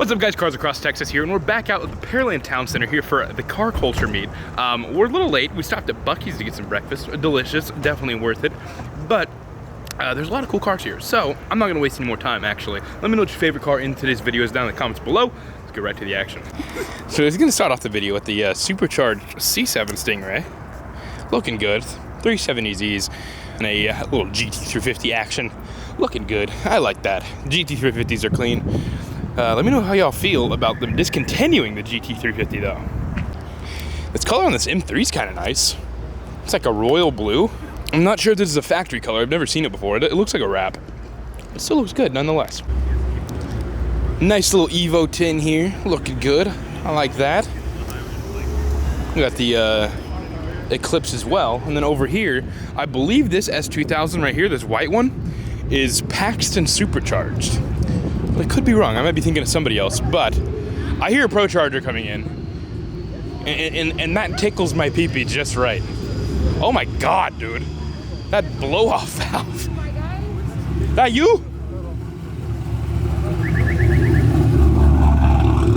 What's up, guys? Cars Across Texas here, and we're back out at the Pearland Town Center here for the car culture meet. We're a little late. We stopped at Buc-ee's to get some breakfast. Delicious, definitely worth it. But there's a lot of cool cars here, so I'm not gonna waste any more time, actually. Let me know what your favorite car in today's video is down in the comments below. Let's get right to the action. So it's gonna start off the video with the supercharged C7 Stingray. Looking good. 370Zs and a little GT350 action. Looking good. I like that. GT350s are clean. Let me know how y'all feel about them discontinuing the GT350 though. This color on this M3 is kind of nice. It's like a royal blue. I'm not sure if this is a factory color. I've never seen it before. It looks like a wrap. It still looks good nonetheless. Nice little Evo tin here. Looking good. I like that. We got the Eclipse as well. And then over here, I believe this S2000 right here, this white one, is Paxton supercharged. I could be wrong. I might be thinking of somebody else, but I hear a Pro Charger coming in, and that tickles my pee-pee just right. Oh my God, dude. That blow-off valve. That you?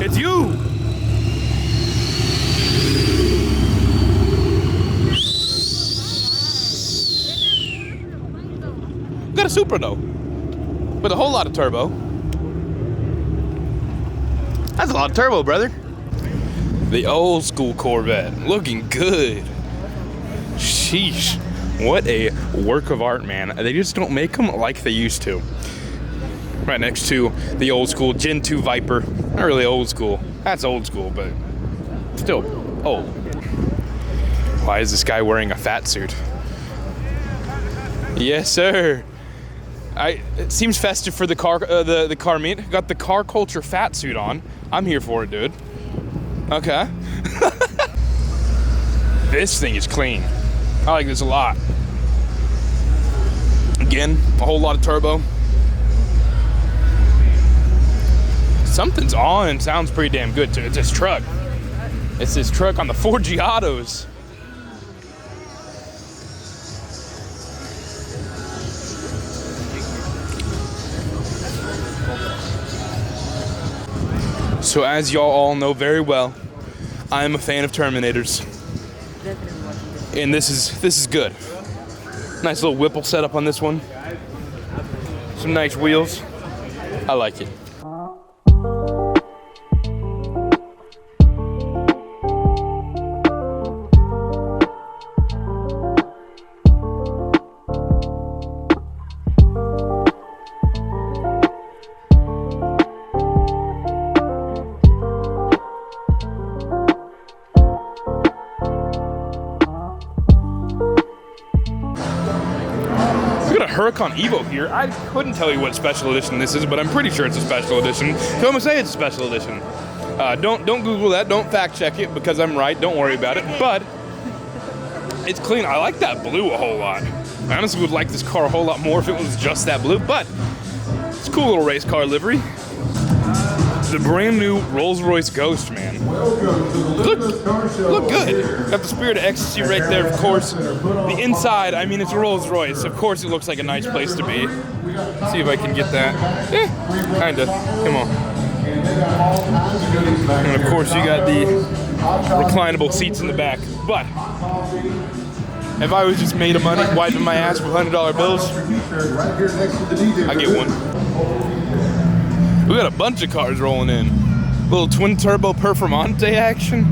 It's you. Got a Supra though, with a whole lot of turbo. That's a lot of turbo, brother. The old school Corvette, looking good. Sheesh, what a work of art, man. They just don't make them like they used to. Right next to the old school Gen 2 Viper. Not really old school. That's old school, but still old. Why is this guy wearing a fat suit? Yes, sir. It seems festive for the car meet. Got the car culture fat suit on. I'm here for it, dude. Okay. This thing is clean. I like this a lot. Again, a whole lot of turbo. Something's on and sounds pretty damn good too. It's this truck. It's this truck on the 4G Autos. So as y'all all know very well, I am a fan of Terminators. And this is good. Nice little Whipple setup on this one. Some nice wheels. I like it. Huracan Evo here. I couldn't tell you what special edition this is, but I'm pretty sure it's a special edition. So I'm gonna say it's a special edition. Don't Google that. Don't fact check it because I'm right. Don't worry about it. But it's clean. I like that blue a whole lot. I honestly would like this car a whole lot more if it was just that blue. But it's a cool little race car livery. The brand new Rolls-Royce Ghost, man. Look good. Got the Spirit of Ecstasy right there, of course. The inside, I mean, it's a Rolls-Royce. Of course, it looks like a nice place to be. Let's see if I can get that. Kinda. Come on. And of course, you got the reclinable seats in the back. But if I was just made of money, wiping my ass with $100 bills, I get one. We got a bunch of cars rolling in. Little twin turbo Performante action.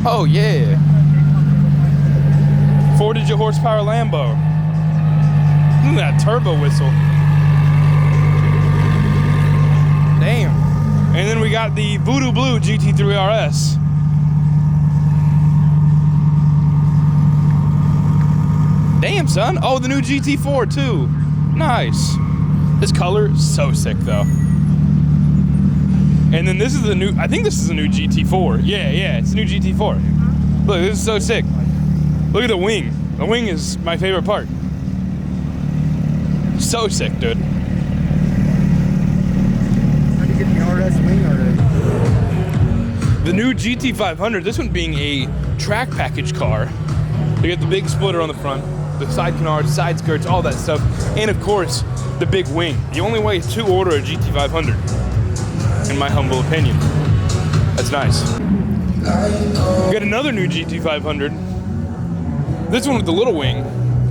Oh yeah. 4-digit horsepower Lambo. Look at that turbo whistle. Damn. And then we got the Voodoo Blue GT3 RS. Damn, son. Oh, the new GT4 too. Nice. This color is so sick though. And then this is the new, I think this is the new GT4. Yeah, it's the new GT4. Look, this is so sick. Look at the wing. The wing is my favorite part. So sick, dude. How do you get the RS wing already? The new GT500, this one being a track package car. You get the big splitter on the front, the side canards, side skirts, all that stuff. And of course, the big wing. The only way to order a GT500. in my humble opinion. That's nice. We got another new GT500. This one with the little wing.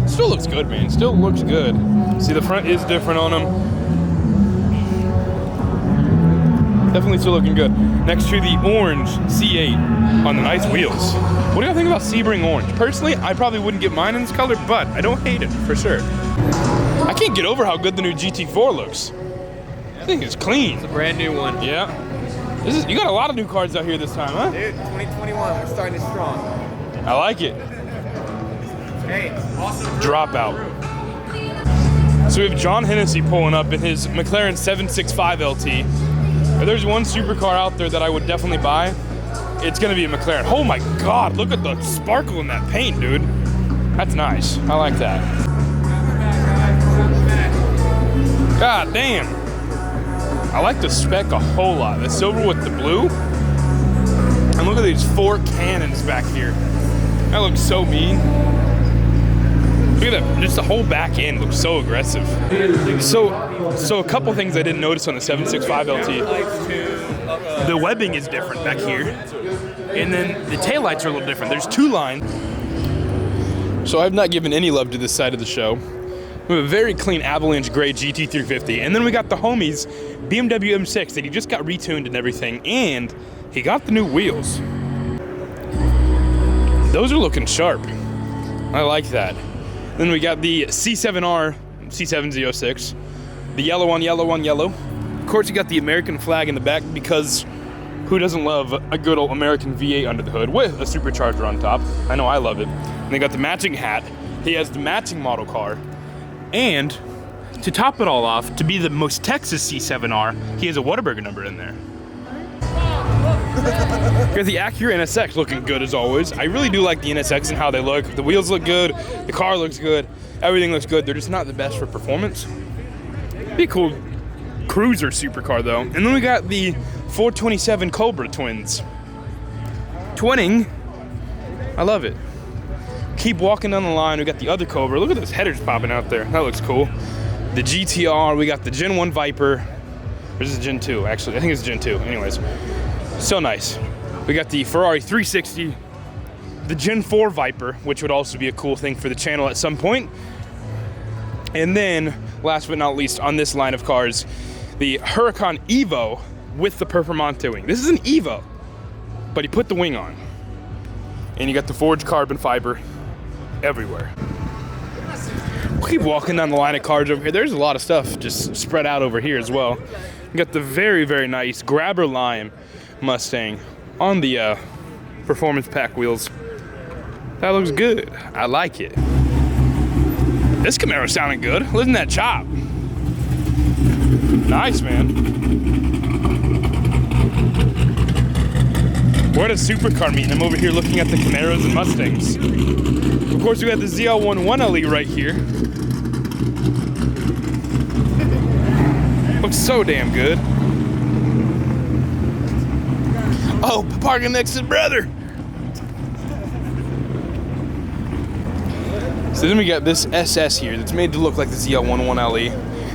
Still looks good, man. Still looks good. See, the front is different on them. Definitely still looking good. Next to the orange C8 on the nice wheels. What do y'all think about Sebring orange? Personally, I probably wouldn't get mine in this color, but I don't hate it, for sure. I can't get over how good the new GT4 looks. I think it's clean. It's a brand new one. Yeah. You got a lot of new cars out here this time, huh? Dude, 2021, we're starting it strong. I like it. Hey, awesome. Dropout. So we have John Hennessy pulling up in his McLaren 765 LT. If there's one supercar out there that I would definitely buy, it's gonna be a McLaren. Oh my God, look at the sparkle in that paint, dude. That's nice, I like that. God damn. I like the spec a whole lot. The silver with the blue. And look at these 4 cannons back here. That looks so mean. Look at that, just the whole back end looks so aggressive. So a couple things I didn't notice on the 765 LT. The webbing is different back here. And then the taillights are a little different. There's 2 lines. So I've not given any love to this side of the show. We have a very clean Avalanche gray GT350. And then we got the homies BMW M6 that he just got retuned and everything. And he got the new wheels. Those are looking sharp. I like that. Then we got the C7R, C706. The yellow on yellow on yellow. Of course, you got the American flag in the back because who doesn't love a good old American V8 under the hood with a supercharger on top? I know I love it. And they got the matching hat. He has the matching model car. And to top it all off, to be the most Texas C7R, he has a Whataburger number in there. Got the Acura NSX looking good as always. I really do like the NSX and how they look. The wheels look good, the car looks good, everything looks good. They're just not the best for performance. Be a cool cruiser supercar though. And then we got the 427 Cobra twins. Twinning, I love it. Keep walking down the line, we got the other Cobra. Look at those headers popping out there, that looks cool. The GTR, we got the Gen 1 Viper. Or is it Gen 2 actually? I think it's Gen 2, anyways. So nice. We got the Ferrari 360, the Gen 4 Viper, which would also be a cool thing for the channel at some point. And then, last but not least, on this line of cars, the Huracan Evo with the Performante wing. This is an Evo, but he put the wing on. And you got the forged carbon fiber everywhere. We'll keep walking down the line of cars over here. There's a lot of stuff just spread out over here as well. You got the very, very nice Grabber Lime Mustang on the performance pack wheels. That looks good. I like it. This Camaro sounded good. Listen to that chop. Nice, man. We're at a supercar meeting. I'm over here looking at the Camaros and Mustangs. Of course, we got the ZL11LE right here. Looks so damn good. Oh, parking next to his brother. So then we got this SS here that's made to look like the ZL11LE.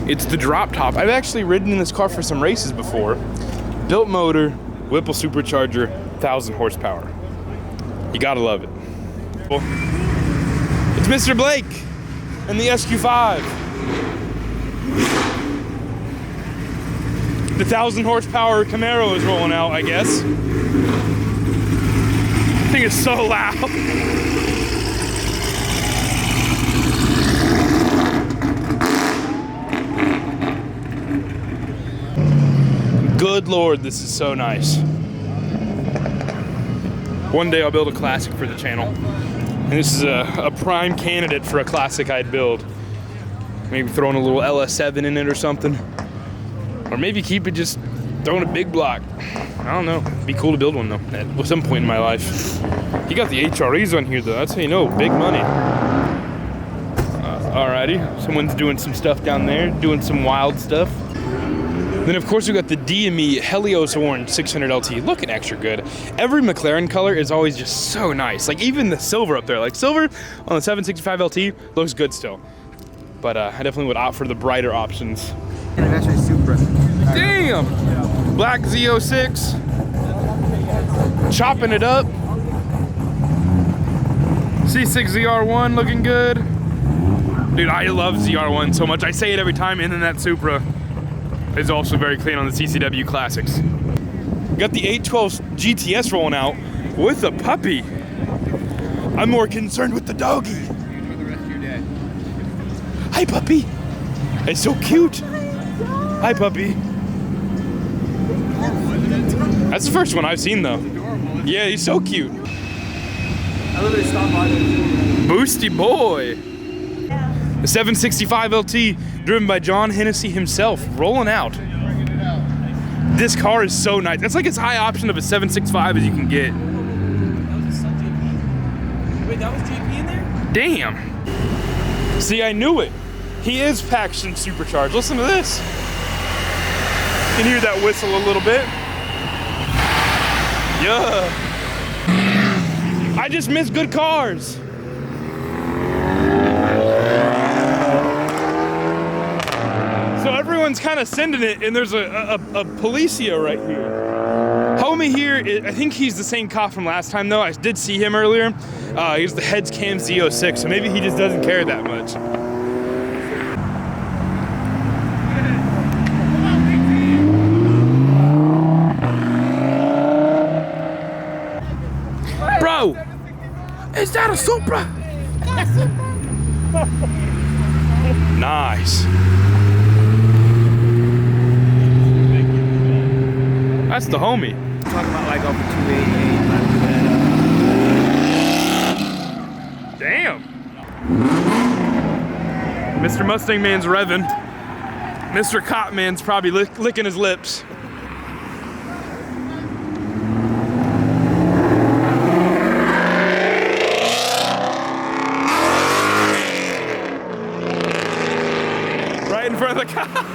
It's the drop top. I've actually ridden in this car for some races before. Built motor, Whipple supercharger, 1,000 horsepower. You gotta love it. It's Mr. Blake and the SQ5. The 1,000 horsepower Camaro is rolling out, I guess. I think it's so loud. Good Lord, this is so nice. One day I'll build a classic for the channel. And this is a prime candidate for a classic I'd build. Maybe throwing a little LS7 in it or something. Or maybe keep it just throwing a big block. I don't know. It'd be cool to build one though, at some point in my life. You got the HREs on here though, that's how you know, big money. Alrighty, someone's doing some stuff down there, doing some wild stuff. Then of course we got the DME Helios Orange 600 LT, looking extra good. Every McLaren color is always just so nice. Like even the silver up there, like silver on the 765 LT looks good still. But I definitely would opt for the brighter options. And actually Supra. Damn! Black Z06. Chopping it up. C6 ZR1 looking good. Dude, I love ZR1 so much. I say it every time, and then that Supra is also very clean on the CCW Classics. Got the 812 GTS rolling out with a puppy. I'm more concerned with the doggy. For the rest of your day. Hi, puppy. It's so cute. Hi, puppy. That's the first one I've seen, though. Yeah, he's so cute. I literally stopped by there. Boosty boy. The 765 LT, driven by John Hennessy himself, rolling out. This car is so nice. It's like as high option of a 765 as you can get. That was a Sun GP. Wait, that was GP in there? Damn. See, I knew it. He is packaged supercharged. Listen to this. You can hear that whistle a little bit. Yeah. I just miss good cars. So everyone's kind of sending it, and there's a Policia right here. Homie here, I think he's the same cop from last time though. I did see him earlier. He's the Heads Cam Z06, so maybe he just doesn't care that much. Bro, is that a Supra? Nice. That's the homie. Talking about like over 288. Damn. Mr. Mustang Man's revving. Mr. Cop Man's probably licking his lips. Right in front of the cop.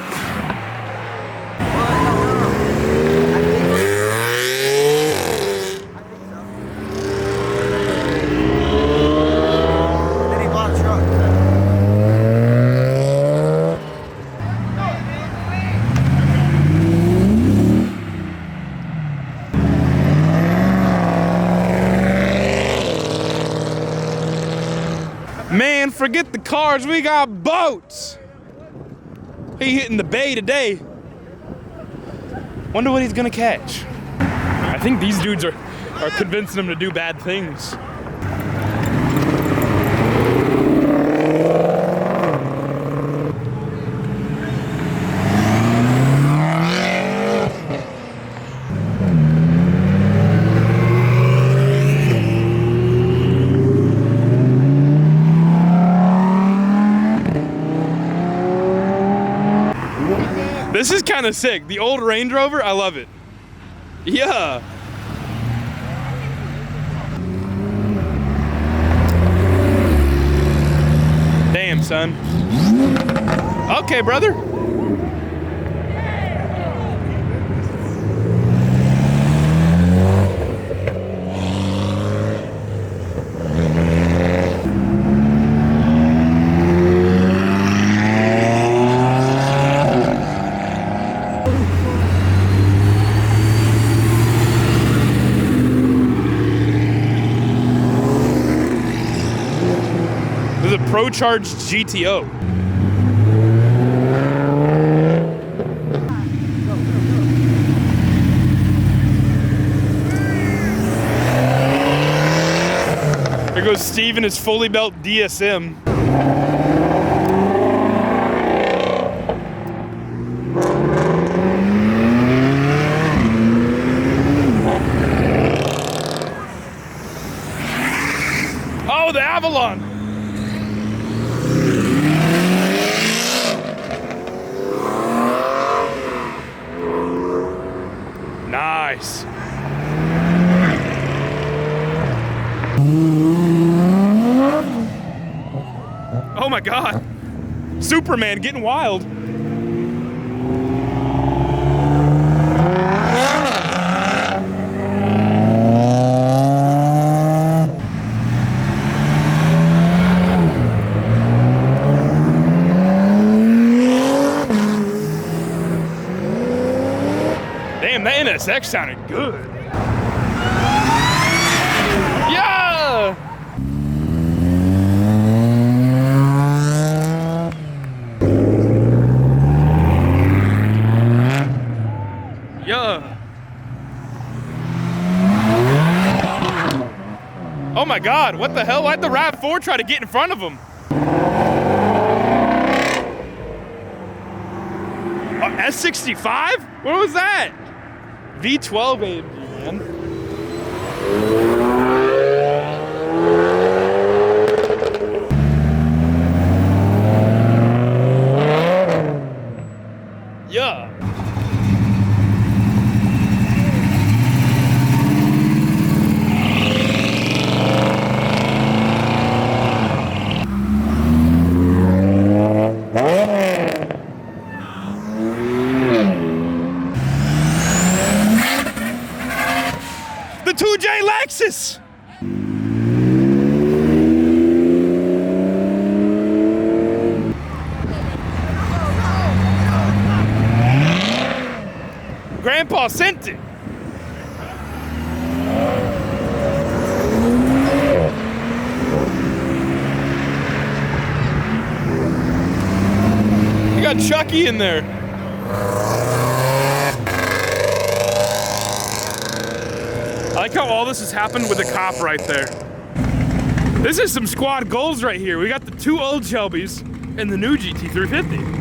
Man, forget the cars, we got boats. He hitting the bay today. Wonder what he's gonna catch. I think these dudes are convincing him to do bad things. This is kind of sick. The old Range Rover, I love it. Yeah. Damn, son. Okay, brother. Pro-charged GTO. There goes Steve in his fully built DSM. Oh, the Avalon. Nice. Oh my God. Superman getting wild. Damn, that NSX sounded good. Yeah! Yeah. Oh my God, what the hell? Why'd the RAV4 try to get in front of him? S65? What was that? V12 AMG, man. Yeah. The 2J Lexus! Grandpa sent it. You got Chucky in there. I like how all this has happened with a cop right there. This is some squad goals right here. We got the 2 old Shelbys and the new GT350.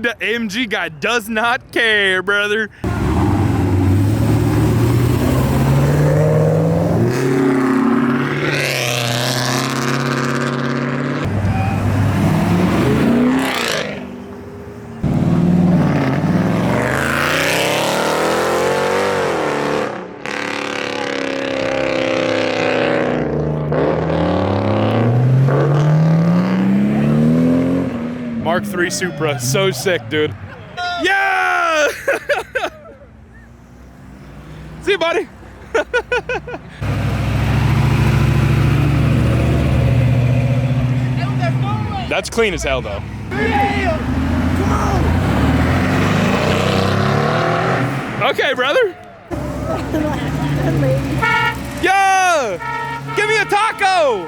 The AMG guy does not care, brother. Mark III Supra, so sick, dude. Yeah! See you, buddy. That's clean as hell, though. Yeah! Come on! Okay, brother. Yeah! Give me a taco!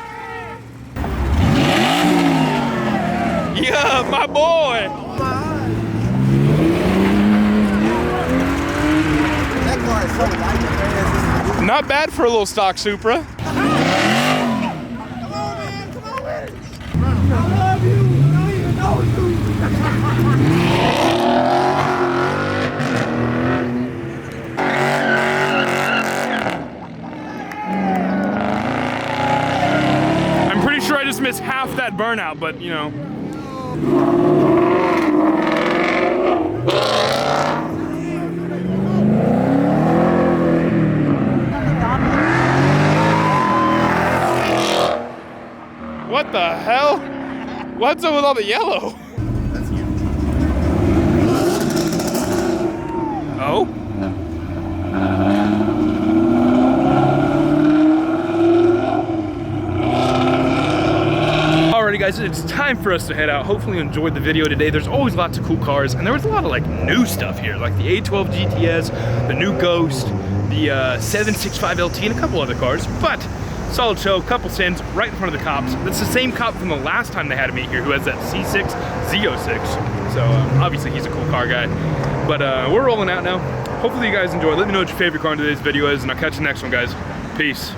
Yeah, my boy. That car is so light. Not bad for a little stock Supra. Come on, man. Come on, man. I love you. I don't even know you. I'm pretty sure I just missed half that burnout, but you know. What the hell? What's up with all the yellow? That's you. Oh? Alrighty guys, it's time for us to head out. Hopefully you enjoyed the video today. There's always lots of cool cars, and there was a lot of like new stuff here, like the A12 GTS, the new Ghost, the 765 LT, and a couple other cars. But solid show, couple sins right in front of the cops. That's the same cop from the last time they had me here who has that C6 Z06. So obviously he's a cool car guy. But we're rolling out now. Hopefully you guys enjoy. Let me know what your favorite car in today's video is, and I'll catch you next one, guys. Peace.